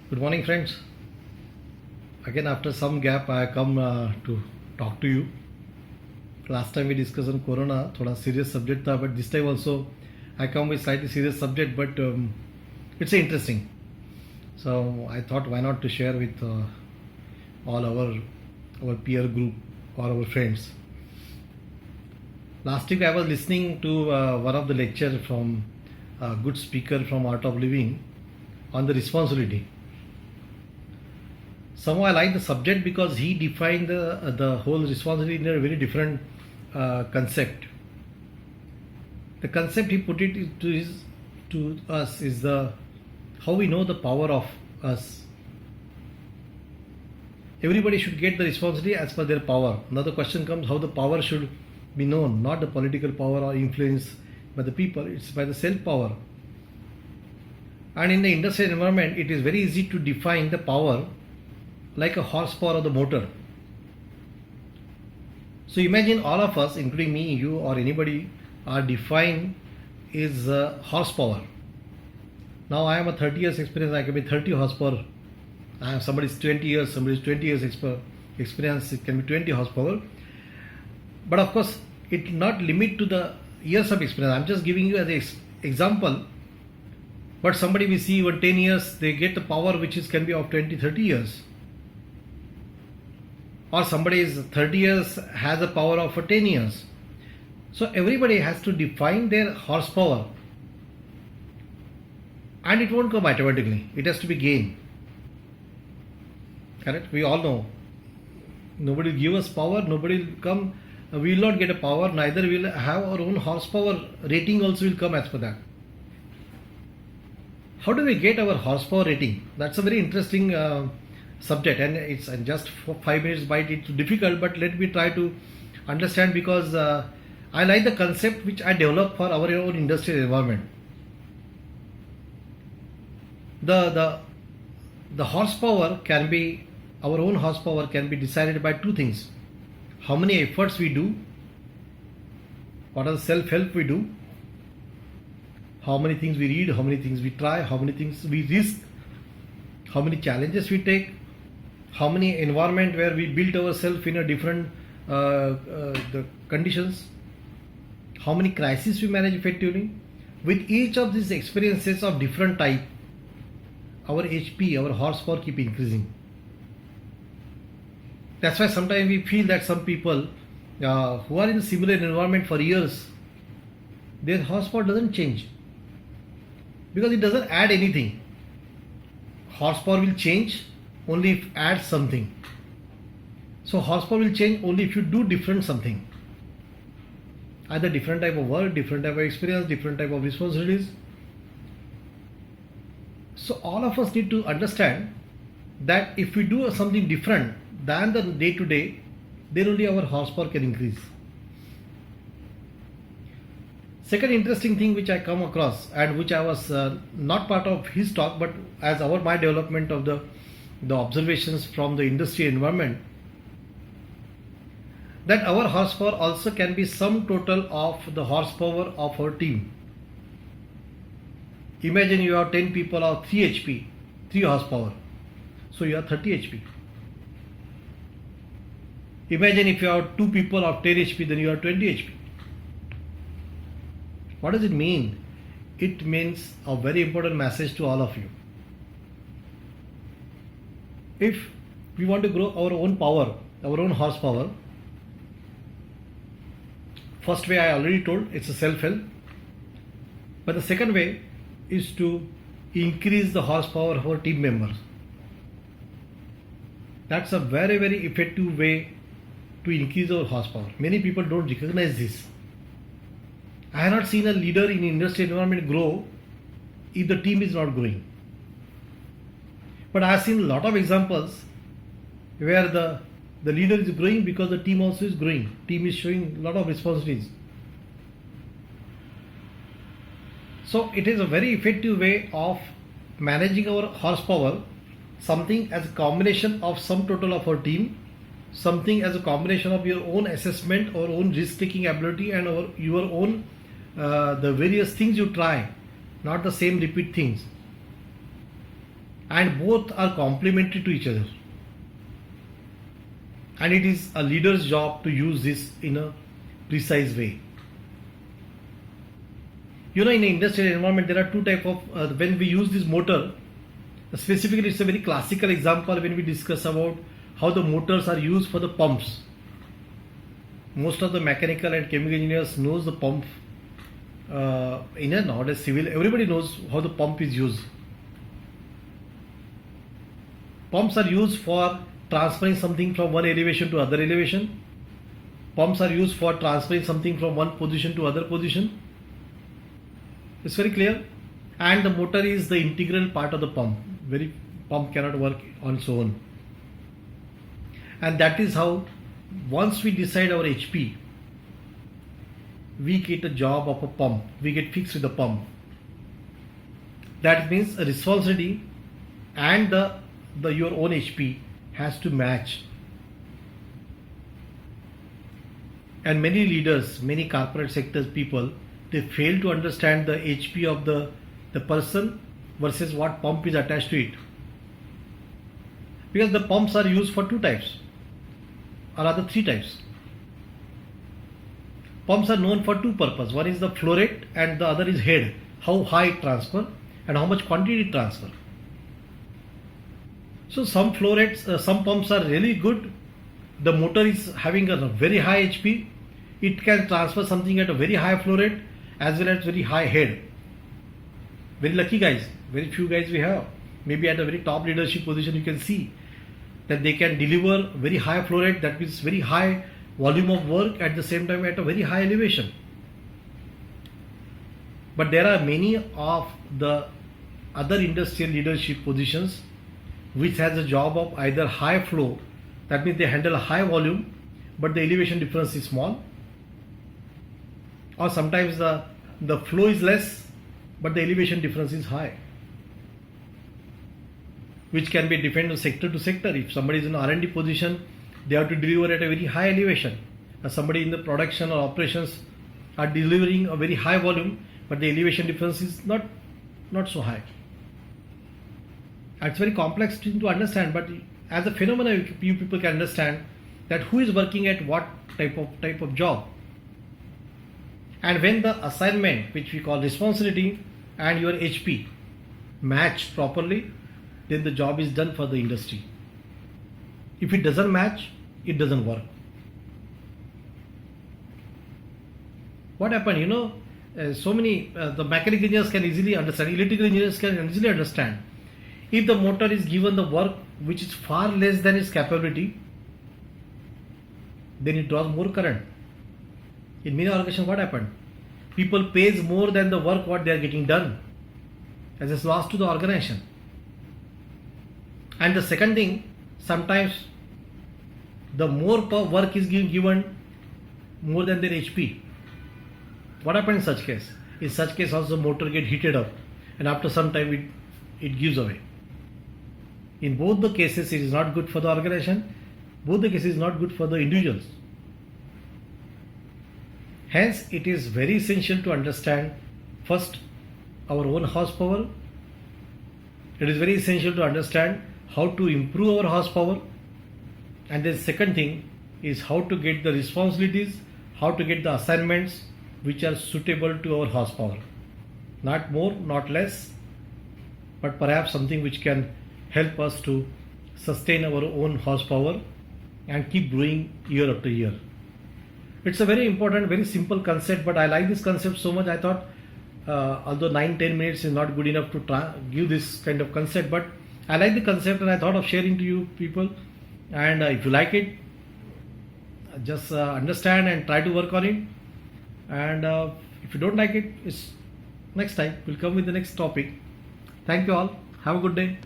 Good morning, friends. Again, after some gap, I come to talk to you. Last time we discussed on Corona, थोड़ा serious subject था, but this time also I come with slightly serious subject, but it's interesting. So I thought, why not to share with all our peer group or our friends. Last week I was listening to one of the lecture from a good speaker from Art of Living on the responsibility. Somehow I like the subject because he defined the whole responsibility in a very different concept. The concept he put it to us is the how we know the power of us. Everybody should get the responsibility as per their power. Now the question comes how the power should be known, not the political power or influence by the people, it's by the self power. And in the industrial environment, it is very easy to define the power like a horsepower of the motor. So imagine all of us, including me, you, or anybody, are defined is horsepower. Now I am a 30 years experience, I can be 30 horsepower. Somebody is 20 years, somebody is 20 years experience, it can be 20 horsepower. But of course, it not limit to the years of experience. I'm just giving you as an example. But somebody we see even 10 years, they get the power which is can be of 20, 30 years. Or somebody is 30 years has a power of 10 years. So everybody has to define their horsepower. And it won't come automatically. It has to be gained. Correct? We all know. Nobody will give us power, nobody will come, we will not get a power, neither will have our own horsepower rating also will come as per that. How do we get our horsepower rating? That's a very interesting subject, and it's just for 5 minutes bite, it's difficult, but let me try to understand because I like the concept which I developed for our own industrial environment. The horsepower can be, our own horsepower can be decided by two things. How many efforts we do, what are the self-help we do, how many things we read, how many things we try, how many things we risk, how many challenges we take, how many environment where we build ourselves in a different the conditions, how many crises we manage effectively. With each of these experiences of different type, our HP, our horsepower keep increasing. That's why sometimes we feel that some people who are in a similar environment for years, their horsepower doesn't change because it doesn't add anything. Horsepower will change only if adds something. So horsepower will change only if you do different something. Either different type of work, different type of experience, different type of responsibilities. So all of us need to understand that if we do something different than the day to day, then only our horsepower can increase. Second interesting thing which I come across and which I was not part of his talk, but as my development of the observations from the industry environment, that our horsepower also can be sum total of the horsepower of our team. Imagine you have 10 people of 3 HP, 3 horsepower. So you have 30 HP. Imagine if you have 2 people of 10 HP, then you have 20 HP. What does it mean? It means a very important message to all of you. If we want to grow our own power, our own horsepower, first way I already told, it's a self-help. But the second way is to increase the horsepower of our team members. That's a very, very effective way to increase our horsepower. Many people don't recognize this. I have not seen a leader in industrial environment grow if the team is not growing. But I have seen a lot of examples where the leader is growing because the team also is growing. Team is showing a lot of responsibilities. So it is a very effective way of managing our horsepower, something as a combination of sum total of our team, something as a combination of your own assessment or own risk taking ability and your own the various things you try, not the same repeat things. and both are complementary to each other. And it is a leader's job to use this in a precise way. You know, in an industrial environment, there are two types of, when we use this motor, specifically it's a very classical example when we discuss about how the motors are used for the pumps. Most of the mechanical and chemical engineers knows the pump. In a nowadays civil, everybody knows how the pump is used. Pumps are used for transferring something from one elevation to other elevation. Pumps are used for transferring something from one position to other position. It's very clear. And the motor is the integral part of the pump. Pump cannot work on its own. And that is how once we decide our HP, we get a job of a pump. We get fixed with the pump. That means a responsibility and your own HP has to match. And many leaders, many corporate sectors people, they fail to understand the HP of the person versus what pump is attached to it. Because the pumps are used for two types, or rather three types. Pumps are known for two purposes. One is the flow rate and the other is head. How high it transfer and how much quantity it transfer. So some flow rates, some pumps are really good. The motor is having a very high HP. It can transfer something at a very high flow rate as well as very high head. Very lucky guys. Very few guys we have. Maybe at a very top leadership position you can see that they can deliver very high flow rate, that means very high volume of work at the same time at a very high elevation. But there are many of the other industrial leadership positions which has a job of either high flow, that means they handle a high volume but the elevation difference is small, or sometimes the flow is less but the elevation difference is high, which can be different from sector to sector. If somebody is in R&D position, they have to deliver at a very high elevation. As somebody in the production or operations are delivering a very high volume, but the elevation difference is not so high. It's very complex thing to understand, but as a phenomenon, you people can understand that who is working at what type of job. And when the assignment, which we call responsibility, and your HP match properly, then the job is done for the industry. If it doesn't match, it doesn't work. What happened? You know, so many, the mechanical engineers can easily understand, electrical engineers can easily understand. If the motor is given the work which is far less than its capability, then it draws more current. In many organizations, what happened? People pays more than the work what they are getting done as a loss to the organization. And the second thing, sometimes the more work is given more than their HP. What happens in such case? In such case also motor get heated up and after some time it gives away. In both the cases it is not good for the organization, both the cases is not good for the individuals. Hence it is very essential to understand first our own horsepower. It is very essential to understand how to improve our horsepower, and then second thing is how to get the responsibilities, how to get the assignments which are suitable to our horsepower. Not more, not less, but perhaps something which can help us to sustain our own horsepower and keep growing year after year. It's a very important, very simple concept, but I like this concept so much. I thought although 9-10 minutes is not good enough to give this kind of concept, but I like the concept and I thought of sharing to you people. And if you like it, just understand and try to work on it. And if you don't like it, it's next time we'll come with the next topic. Thank you all. Have a good day.